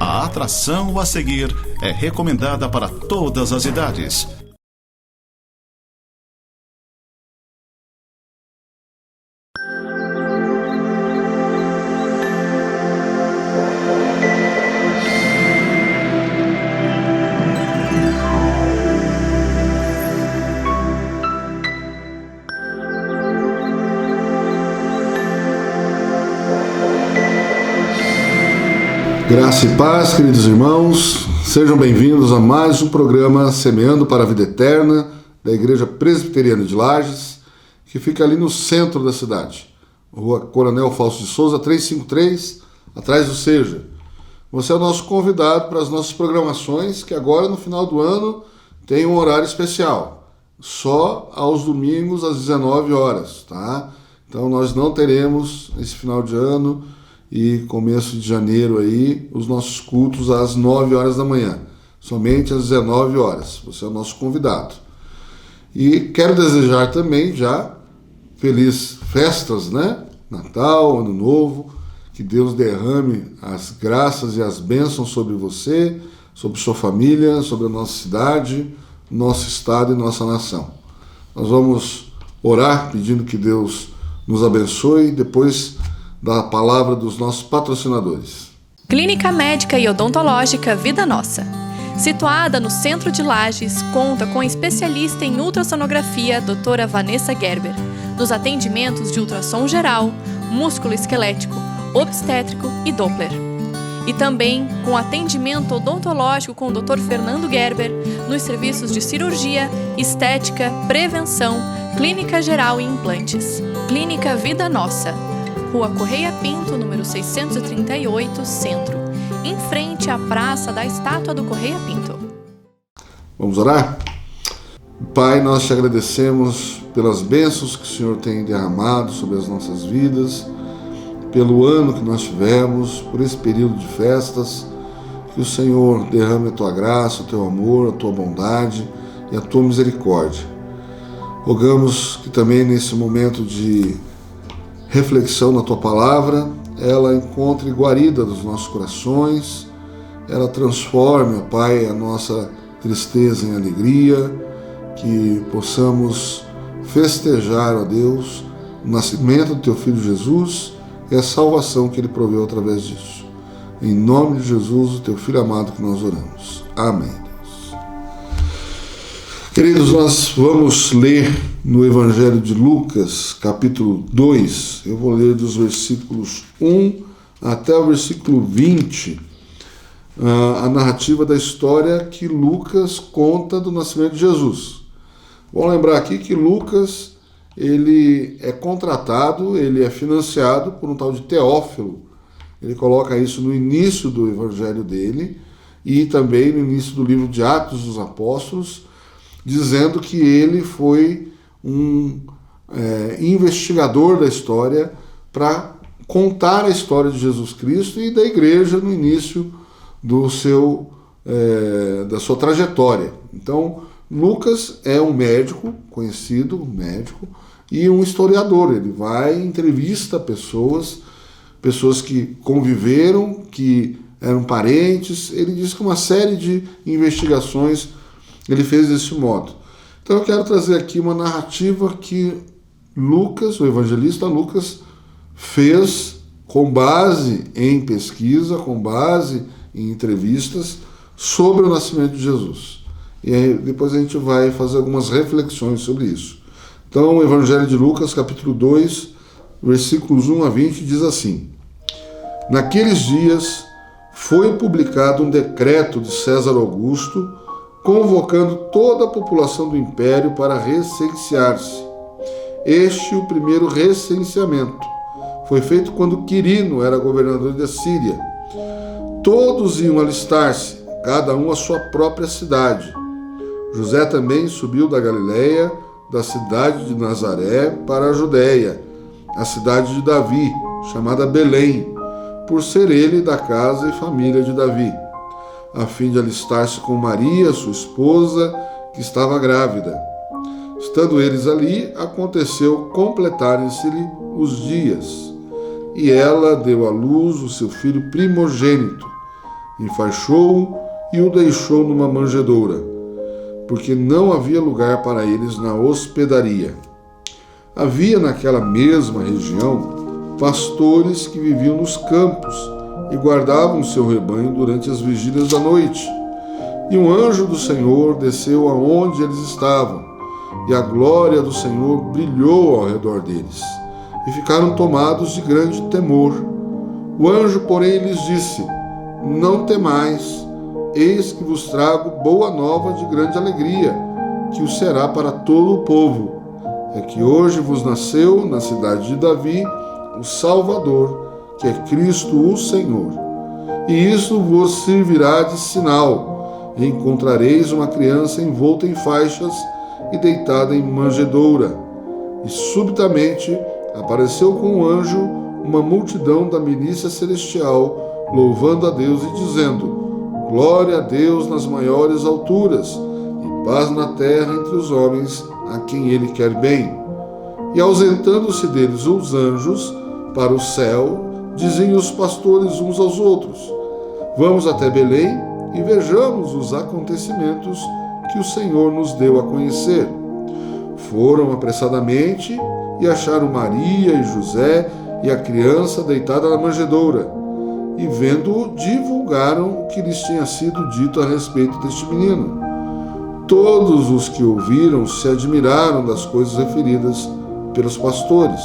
A atração a seguir é recomendada para todas as idades. Graça e paz, queridos irmãos, sejam bem-vindos a mais um programa Semeando para a Vida Eterna da Igreja Presbiteriana de Lages, que fica ali no centro da cidade, Rua Coronel Fausto de Souza, 353, atrás do Seja. Você é o nosso convidado para as nossas programações, que agora no final do ano tem um horário especial, só aos domingos às 19 horas, tá? Então nós não teremos esse final de ano e começo de janeiro aí, os nossos cultos às 9 horas da manhã, somente às 19 horas. Você é o nosso convidado. E quero desejar também já felizes festas, né? Natal, Ano Novo, que Deus derrame as graças e as bênçãos sobre você, sobre sua família, sobre a nossa cidade, nosso estado e nossa nação. Nós vamos orar pedindo que Deus nos abençoe e depois da palavra dos nossos patrocinadores. Clínica Médica e Odontológica Vida Nossa. Situada no centro de Lages, conta com a especialista em ultrassonografia, doutora Vanessa Gerber, nos atendimentos de ultrassom geral, músculo esquelético, obstétrico e Doppler. E também com atendimento odontológico com o Dr. Fernando Gerber, nos serviços de cirurgia, estética, prevenção, clínica geral e implantes. Clínica Vida Nossa. Rua Correia Pinto, número 638, Centro, em frente à Praça da Estátua do Correia Pinto. Vamos orar? Pai, nós te agradecemos pelas bênçãos que o Senhor tem derramado sobre as nossas vidas, pelo ano que nós tivemos, por esse período de festas, que o Senhor derrame a tua graça, o teu amor, a tua bondade e a tua misericórdia. Rogamos que também nesse momento de reflexão na tua palavra, ela encontre guarida dos nossos corações, ela transforme, ó Pai, a nossa tristeza em alegria, que possamos festejar, ó Deus, o nascimento do teu Filho Jesus e a salvação que ele proveu através disso. Em nome de Jesus, o teu Filho amado, que nós oramos. Amém. Queridos, nós vamos ler no Evangelho de Lucas, capítulo 2, eu vou ler dos versículos 1 até o versículo 20, a narrativa da história que Lucas conta do nascimento de Jesus. Vamos lembrar aqui que Lucas, ele é contratado, ele é financiado por um tal de Teófilo, ele coloca isso no início do Evangelho dele e também no início do livro de Atos dos Apóstolos, dizendo que ele foi um investigador da história para contar a história de Jesus Cristo e da igreja no início da sua trajetória. Então, Lucas é um médico, conhecido médico, e um historiador. Ele vai e entrevista pessoas que conviveram, que eram parentes. Ele diz que uma série de investigações ele fez desse modo. Então eu quero trazer aqui uma narrativa que Lucas, o evangelista Lucas, fez com base em pesquisa, com base em entrevistas sobre o nascimento de Jesus. E aí depois a gente vai fazer algumas reflexões sobre isso. Então o Evangelho de Lucas, capítulo 2, versículos 1 a 20, diz assim: Naqueles dias foi publicado um decreto de César Augusto convocando toda a população do império para recensear-se. O primeiro recenseamento foi feito quando Quirino era governador da Síria. Todos iam alistar-se, cada um à sua própria cidade. José também subiu da Galileia, da cidade de Nazaré, para a Judéia, a cidade de Davi, chamada Belém, por ser ele da casa e família de Davi, a fim de alistar-se com Maria, sua esposa, que estava grávida. Estando eles ali, aconteceu completarem-se-lhe os dias, e ela deu à luz o seu filho primogênito, enfaixou-o e o deixou numa manjedoura, porque não havia lugar para eles na hospedaria. Havia naquela mesma região pastores que viviam nos campos e guardavam seu rebanho durante as vigílias da noite. E um anjo do Senhor desceu aonde eles estavam, e a glória do Senhor brilhou ao redor deles, e ficaram tomados de grande temor. O anjo, porém, lhes disse: não temais, eis que vos trago boa nova de grande alegria, que o será para todo o povo. É que hoje vos nasceu na cidade de Davi o Salvador, que é Cristo o Senhor. E isso vos servirá de sinal: e encontrareis uma criança envolta em faixas e deitada em manjedoura. E subitamente apareceu com um anjo uma multidão da milícia celestial, louvando a Deus e dizendo: glória a Deus nas maiores alturas, e paz na terra entre os homens a quem ele quer bem. E ausentando-se deles os anjos para o céu, diziam os pastores uns aos outros: vamos até Belém e vejamos os acontecimentos que o Senhor nos deu a conhecer. Foram apressadamente e acharam Maria e José e a criança deitada na manjedoura, e vendo-o, divulgaram o que lhes tinha sido dito a respeito deste menino. Todos os que ouviram se admiraram das coisas referidas pelos pastores.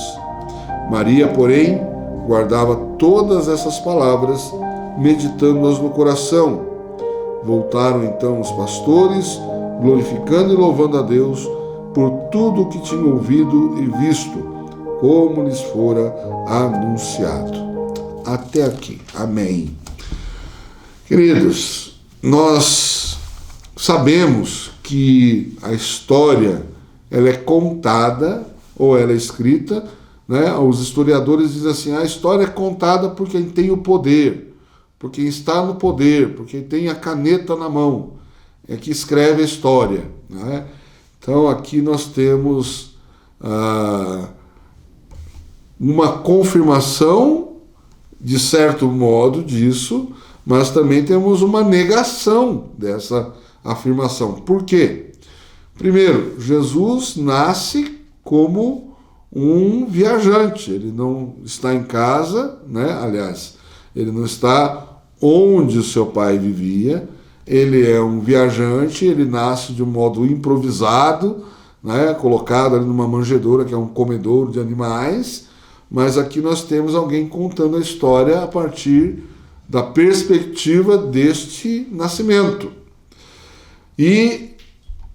Maria, porém, guardava todas essas palavras, meditando-as no coração. Voltaram então os pastores, glorificando e louvando a Deus por tudo o que tinham ouvido e visto, como lhes fora anunciado. Até aqui. Amém. Queridos, nós sabemos que a história ela é contada ou ela é escrita, né? Os historiadores dizem assim: a história é contada por quem tem o poder, por quem está no poder, por quem tem a caneta na mão, é que escreve a história, né? Então aqui nós temos uma confirmação, de certo modo, disso, mas também temos uma negação dessa afirmação. Por quê? Primeiro, Jesus nasce como um viajante, ele não está em casa, né? Aliás, ele não está onde o seu pai vivia, ele é um viajante, ele nasce de um modo improvisado, né? Colocado ali numa manjedoura, que é um comedouro de animais, mas aqui nós temos alguém contando a história a partir da perspectiva deste nascimento. E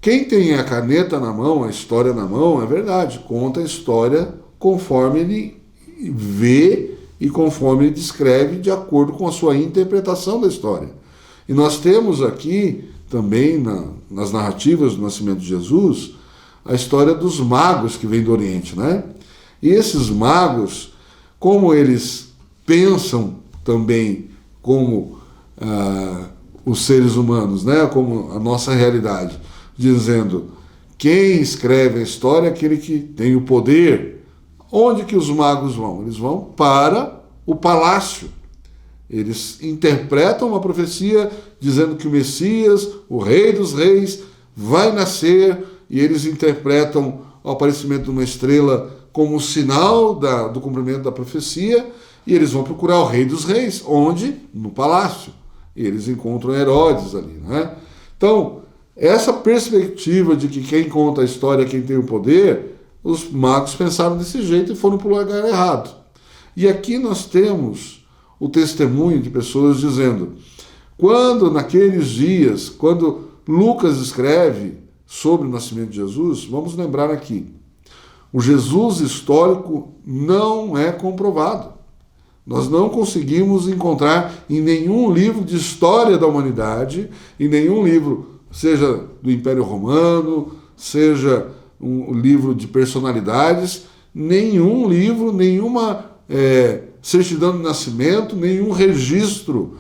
quem tem a caneta na mão, a história na mão, é verdade, conta a história conforme ele vê e conforme ele descreve, de acordo com a sua interpretação da história. E nós temos aqui também, nas narrativas do nascimento de Jesus, a história dos magos que vêm do Oriente, né? E esses magos, como eles pensam também como os seres humanos, né? Como a nossa realidade, dizendo: quem escreve a história é aquele que tem o poder. Onde que os magos vão? Eles vão para o palácio. Eles interpretam uma profecia dizendo que o Messias, o Rei dos Reis, vai nascer, e eles interpretam o aparecimento de uma estrela como sinal do cumprimento da profecia, e eles vão procurar o Rei dos Reis. Onde? No palácio. E eles encontram Herodes ali, né? Então, essa perspectiva de que quem conta a história é quem tem o poder, os magos pensaram desse jeito e foram para o lugar errado. E aqui nós temos o testemunho de pessoas dizendo: quando naqueles dias, quando Lucas escreve sobre o nascimento de Jesus, vamos lembrar aqui, o Jesus histórico não é comprovado. Nós não conseguimos encontrar em nenhum livro de história da humanidade, em nenhum livro, seja do Império Romano, seja um livro de personalidades, nenhum livro, nenhuma certidão de nascimento, nenhum registro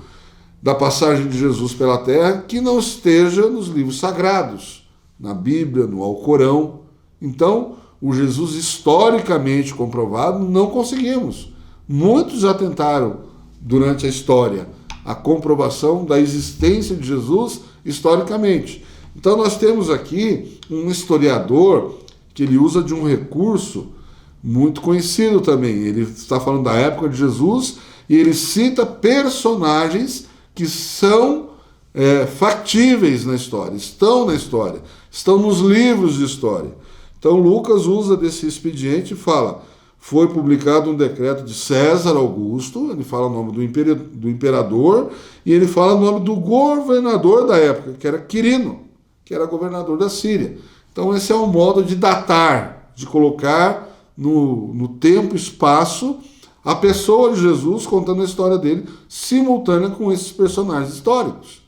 da passagem de Jesus pela terra que não esteja nos livros sagrados, na Bíblia, no Alcorão. Então, o Jesus historicamente comprovado não conseguimos. Muitos já tentaram durante a história, a comprovação da existência de Jesus historicamente. Então nós temos aqui um historiador que ele usa de um recurso muito conhecido também. Ele está falando da época de Jesus e ele cita personagens que são factíveis na história, estão na história, estão nos livros de história. Então Lucas usa desse expediente e fala: foi publicado um decreto de César Augusto, ele fala o nome do imperador, e ele fala o nome do governador da época, que era Quirino, que era governador da Síria. Então esse é um modo de datar, de colocar no tempo e espaço a pessoa de Jesus contando a história dele, simultânea com esses personagens históricos.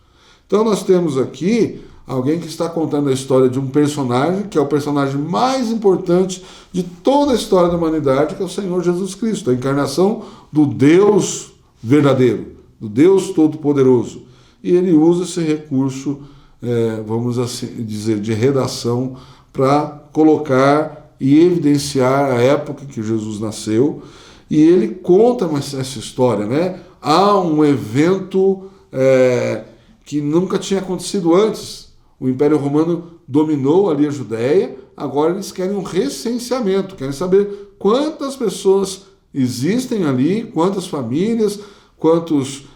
Então nós temos aqui alguém que está contando a história de um personagem, que é o personagem mais importante de toda a história da humanidade, que é o Senhor Jesus Cristo, a encarnação do Deus verdadeiro, do Deus Todo-Poderoso. E ele usa esse recurso, vamos assim dizer, de redação para colocar e evidenciar a época que Jesus nasceu. E ele conta essa história, né? Há um evento que nunca tinha acontecido antes. O Império Romano dominou ali a Judéia, agora eles querem um recenseamento, querem saber quantas pessoas existem ali, quantas famílias, quantos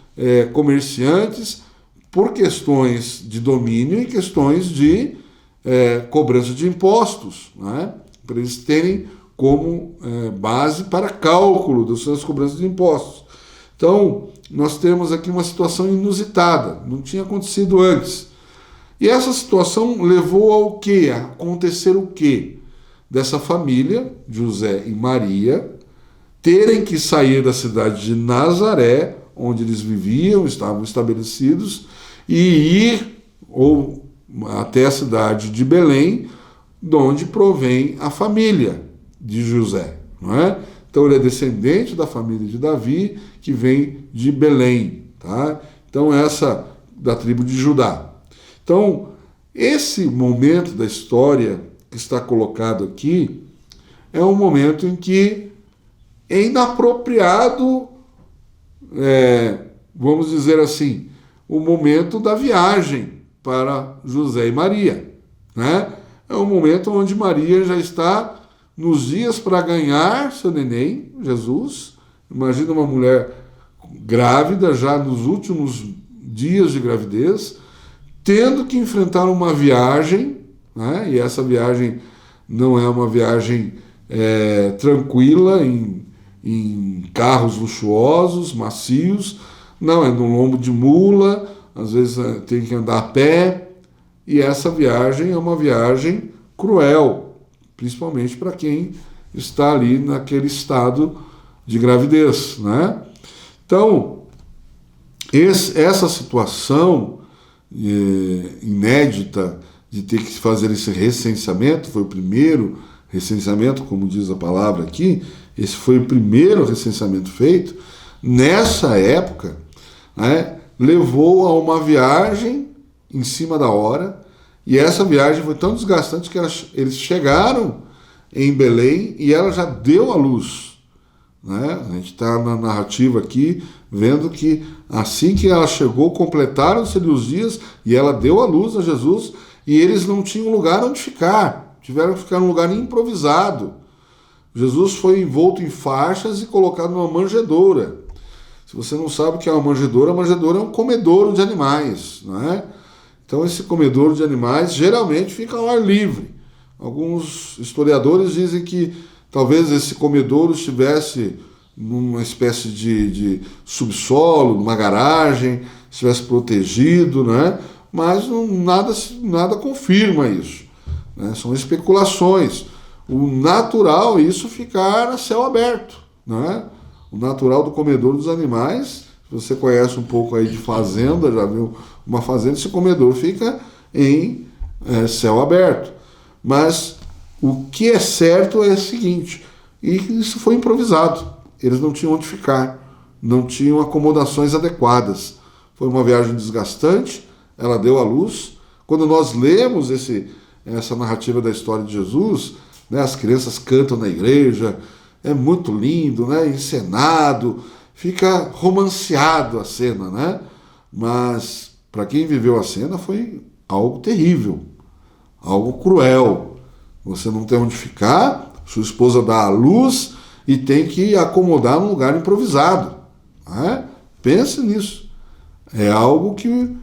comerciantes, por questões de domínio e questões de cobrança de impostos, né? Para eles terem como base para cálculo das suas cobranças de impostos. Então, nós temos aqui uma situação inusitada, não tinha acontecido antes. E essa situação levou ao quê? A acontecer o quê? Dessa família, José e Maria, terem que sair da cidade de Nazaré, onde eles viviam, estavam estabelecidos, e ir até a cidade de Belém, de onde provém a família de José, não é? Então ele é descendente da família de Davi, que vem de Belém, tá? Então essa da tribo de Judá. Então esse momento da história que está colocado aqui é um momento em que é inapropriado, vamos dizer assim, o momento da viagem para José e Maria, né? É um momento onde Maria já está nos dias para ganhar seu neném, Jesus. Imagina uma mulher grávida, já nos últimos dias de gravidez, tendo que enfrentar uma viagem, né? E essa viagem não é uma viagem tranquila, em carros luxuosos, macios, não, é no lombo de mula, às vezes tem que andar a pé, e essa viagem é uma viagem cruel, principalmente para quem está ali naquele estado de gravidez, né? Então, essa situação inédita de ter que fazer esse recenseamento, foi o primeiro recenseamento, como diz a palavra aqui, esse foi o primeiro recenseamento feito, nessa época, né, levou a uma viagem em cima da hora. E essa viagem foi tão desgastante que eles chegaram em Belém e ela já deu à luz, né? A gente está na narrativa aqui, vendo que assim que ela chegou, completaram-se os dias e ela deu à luz a Jesus, e eles não tinham lugar onde ficar, tiveram que ficar num lugar improvisado. Jesus foi envolto em faixas e colocado numa manjedoura. Se você não sabe o que é uma manjedoura é um comedouro de animais, não é? Então esse comedouro de animais geralmente fica ao ar livre. Alguns historiadores dizem que talvez esse comedouro estivesse numa espécie de subsolo, numa garagem, estivesse protegido, né? Mas nada confirma isso, né? São especulações. O natural é isso ficar a céu aberto, né? O natural do comedouro dos animais, se você conhece um pouco aí de fazenda, já viu uma fazenda, esse comedouro fica em céu aberto. Mas o que é certo é o seguinte, e isso foi improvisado, eles não tinham onde ficar, não tinham acomodações adequadas. Foi uma viagem desgastante, ela deu à luz. Quando nós lemos essa narrativa da história de Jesus, né, as crianças cantam na igreja, é muito lindo, né, encenado, fica romanceado a cena, né? Mas para quem viveu a cena foi algo terrível, algo cruel. Você não tem onde ficar, sua esposa dá à luz e tem que acomodar num lugar improvisado, né? Pense nisso. É algo que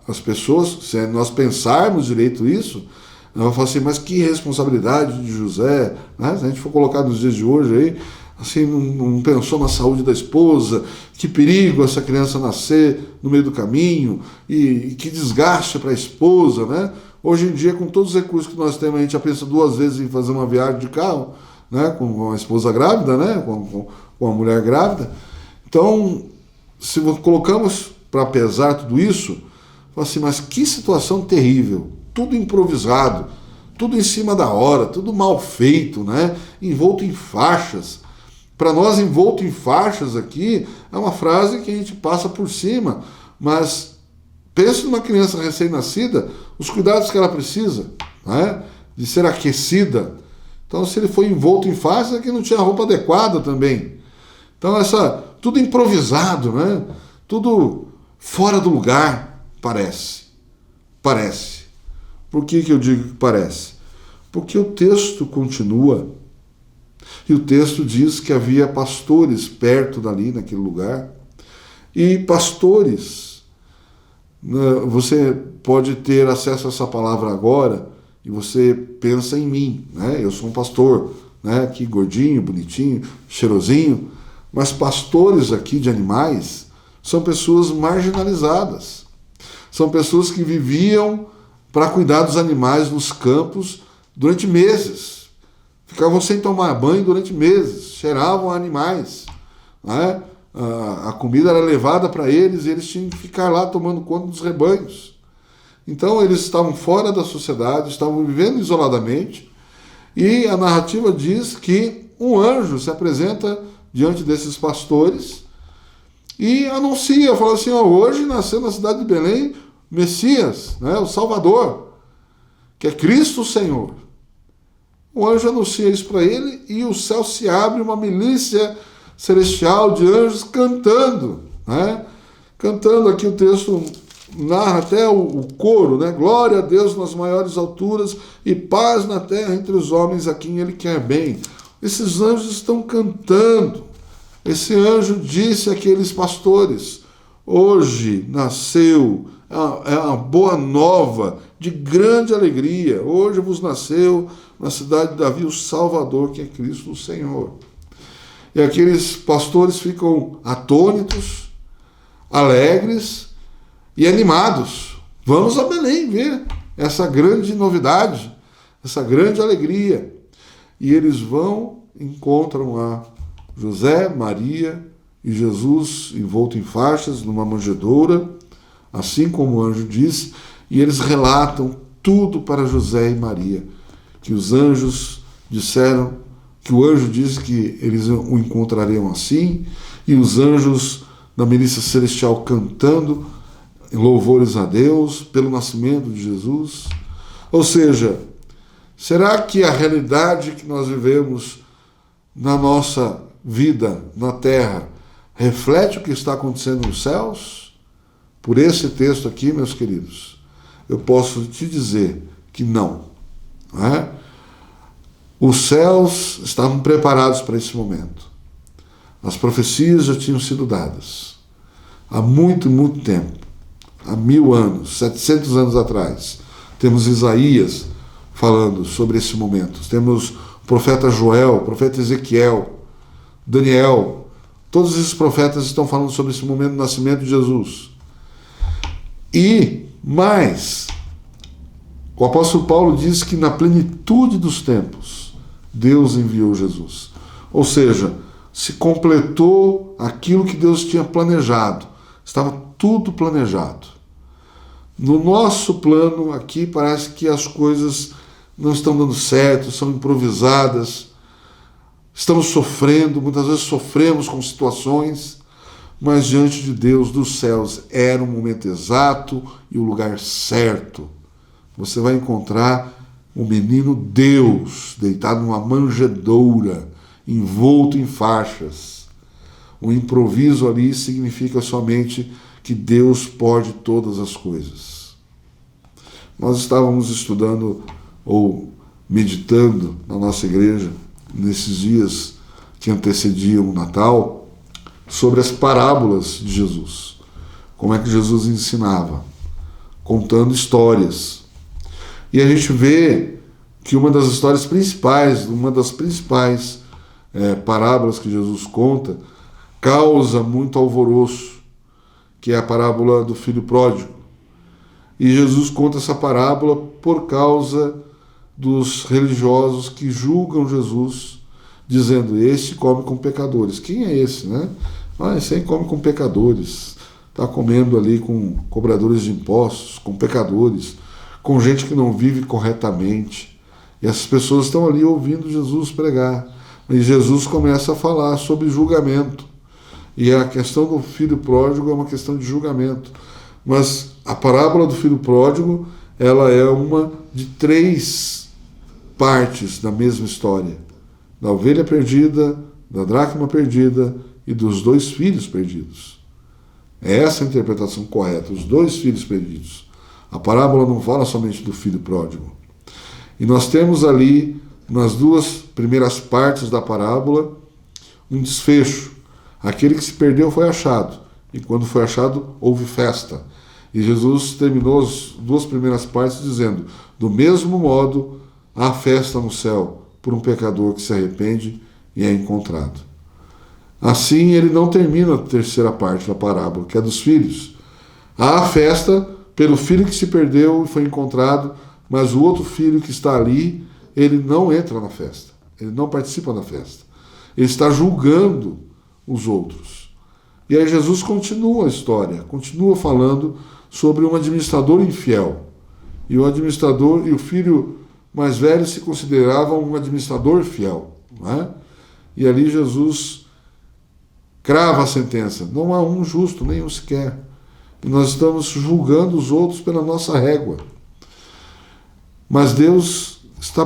as pessoas, se nós pensarmos direito isso, nós vamos falar assim, mas que responsabilidade de José, né? Se a gente for colocar nos dias de hoje aí, assim, não pensou na saúde da esposa, que perigo essa criança nascer no meio do caminho, e que desgaste para a esposa, né? Hoje em dia, com todos os recursos que nós temos, a gente já pensa duas vezes em fazer uma viagem de carro, né? Com a esposa grávida, né? Com a mulher grávida. Então, se colocamos para pesar tudo isso, assim, mas que situação terrível, tudo improvisado, tudo em cima da hora, tudo mal feito, né? Envolto em faixas. Para nós, envolto em faixas aqui, é uma frase que a gente passa por cima, mas pense numa criança recém-nascida, os cuidados que ela precisa, né? De ser aquecida. Então, se ele foi envolto em faixas, é que não tinha roupa adequada também. Então, tudo improvisado, né? Tudo fora do lugar, parece. Parece. Por que eu digo que parece? Porque o texto continua. E o texto diz que havia pastores perto dali, naquele lugar. E pastores, você pode ter acesso a essa palavra agora e você pensa em mim, né? Eu sou um pastor, né? Aqui gordinho, bonitinho, cheirosinho. Mas pastores aqui de animais são pessoas marginalizadas. São pessoas que viviam para cuidar dos animais nos campos durante meses. Ficavam sem tomar banho durante meses, cheiravam animais, né? A comida era levada para eles e eles tinham que ficar lá tomando conta dos rebanhos. Então eles estavam fora da sociedade, estavam vivendo isoladamente, e a narrativa diz que um anjo se apresenta diante desses pastores e anuncia, fala assim, hoje nasceu na cidade de Belém Messias, né, o Salvador, que é Cristo o Senhor. O anjo anuncia isso para ele e o céu se abre, uma milícia celestial de anjos cantando, né? Cantando, aqui o texto narra até o coro, né? Glória a Deus nas maiores alturas e paz na terra entre os homens a quem Ele quer bem. Esses anjos estão cantando. Esse anjo disse àqueles pastores, hoje nasceu, é uma boa nova, de grande alegria. Hoje vos nasceu na cidade de Davi o Salvador, que é Cristo o Senhor. E aqueles pastores ficam atônitos, alegres e animados. Vamos a Belém ver essa grande novidade, essa grande alegria. E eles vão, encontram lá José, Maria e Jesus envolto em faixas numa manjedoura, assim como o anjo disse, e eles relatam tudo para José e Maria, que os anjos disseram, que o anjo disse que eles o encontrariam assim, e os anjos da milícia celestial cantando em louvores a Deus pelo nascimento de Jesus. Ou seja, será que a realidade que nós vivemos na nossa vida na terra reflete o que está acontecendo nos céus? Por esse texto aqui, meus queridos, eu posso te dizer que não, não é? Os céus estavam preparados para esse momento. As profecias já tinham sido dadas há muito, muito tempo, há 1000 anos, 700 anos atrás. Temos Isaías falando sobre esse momento. Temos o profeta Joel, o profeta Ezequiel, Daniel. Todos esses profetas estão falando sobre esse momento do nascimento de Jesus. E mais, o apóstolo Paulo diz que na plenitude dos tempos Deus enviou Jesus. Ou seja, se completou aquilo que Deus tinha planejado. Estava tudo planejado. No nosso plano aqui parece que as coisas não estão dando certo, são improvisadas. Estamos sofrendo, muitas vezes sofremos com situações, mas diante de Deus, dos céus, era o momento exato e o lugar certo. Você vai encontrar o menino Deus deitado numa manjedoura, envolto em faixas. O improviso ali significa somente que Deus pode todas as coisas. Nós estávamos estudando ou meditando na nossa igreja, nesses dias que antecediam o Natal, sobre as parábolas de Jesus. Como é que Jesus ensinava? Contando histórias. E a gente vê que uma das histórias principais, uma das principais parábolas que Jesus conta, causa muito alvoroço, que é a parábola do filho pródigo. E Jesus conta essa parábola por causa dos religiosos que julgam Jesus, dizendo: esse come com pecadores. Quem é esse, né? Esse aí come com pecadores, está comendo ali com cobradores de impostos, com pecadores, com gente que não vive corretamente. E essas pessoas estão ali ouvindo Jesus pregar. E Jesus começa a falar sobre julgamento. E a questão do filho pródigo é uma questão de julgamento. Mas a parábola do filho pródigo, ela é uma de 3 partes da mesma história: da ovelha perdida, da dracma perdida e dos 2 filhos perdidos. É essa a interpretação correta, os 2 filhos perdidos. A parábola não fala somente do filho pródigo. E nós temos ali, nas 2 primeiras partes da parábola, um desfecho. Aquele que se perdeu foi achado, e quando foi achado, houve festa. E Jesus terminou as 2 primeiras partes dizendo: do mesmo modo, há festa no céu por um pecador que se arrepende e é encontrado. Assim, ele não termina a 3ª parte da parábola, que é dos filhos. Há festa pelo filho que se perdeu e foi encontrado, mas o outro filho que está ali, ele não entra na festa, ele não participa da festa. Ele está julgando os outros. E aí Jesus continua a história, continua falando sobre um administrador infiel. E o administrador e o filho mais velho se consideravam um administrador fiel, não é? E ali Jesus crava a sentença: não há um justo, nenhum sequer. E nós estamos julgando os outros pela nossa régua. Mas Deus está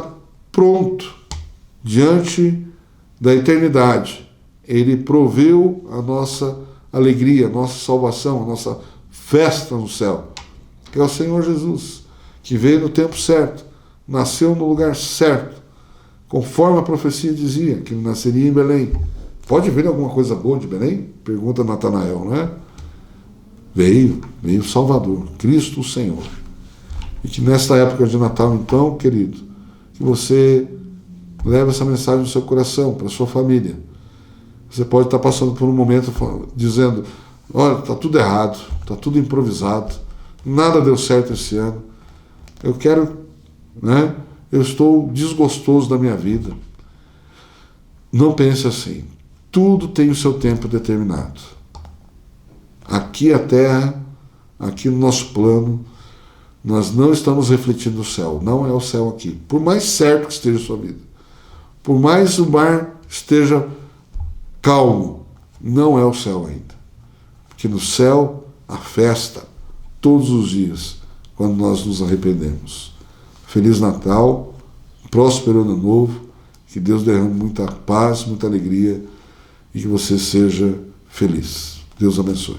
pronto diante da eternidade. Ele proveu a nossa alegria, a nossa salvação, a nossa festa no céu, que é o Senhor Jesus, que veio no tempo certo, nasceu no lugar certo, conforme a profecia dizia, que ele nasceria em Belém. Pode vir alguma coisa boa de Belém? Pergunta Natanael, não é? Veio o Salvador, Cristo o Senhor. E que nesta época de Natal, então, querido, que você leve essa mensagem no seu coração, para a sua família. Você pode estar passando por um momento dizendo: olha, está tudo errado, está tudo improvisado, nada deu certo esse ano, eu estou desgostoso da minha vida. Não pense assim. Tudo tem o seu tempo determinado. Aqui a terra, aqui no nosso plano, nós não estamos refletindo o céu. Não é o céu aqui. Por mais certo que esteja a sua vida, por mais o mar esteja calmo, não é o céu ainda. Porque no céu há festa todos os dias, quando nós nos arrependemos. Feliz Natal, próspero Ano Novo, que Deus derrame muita paz, muita alegria e que você seja feliz. Deus abençoe.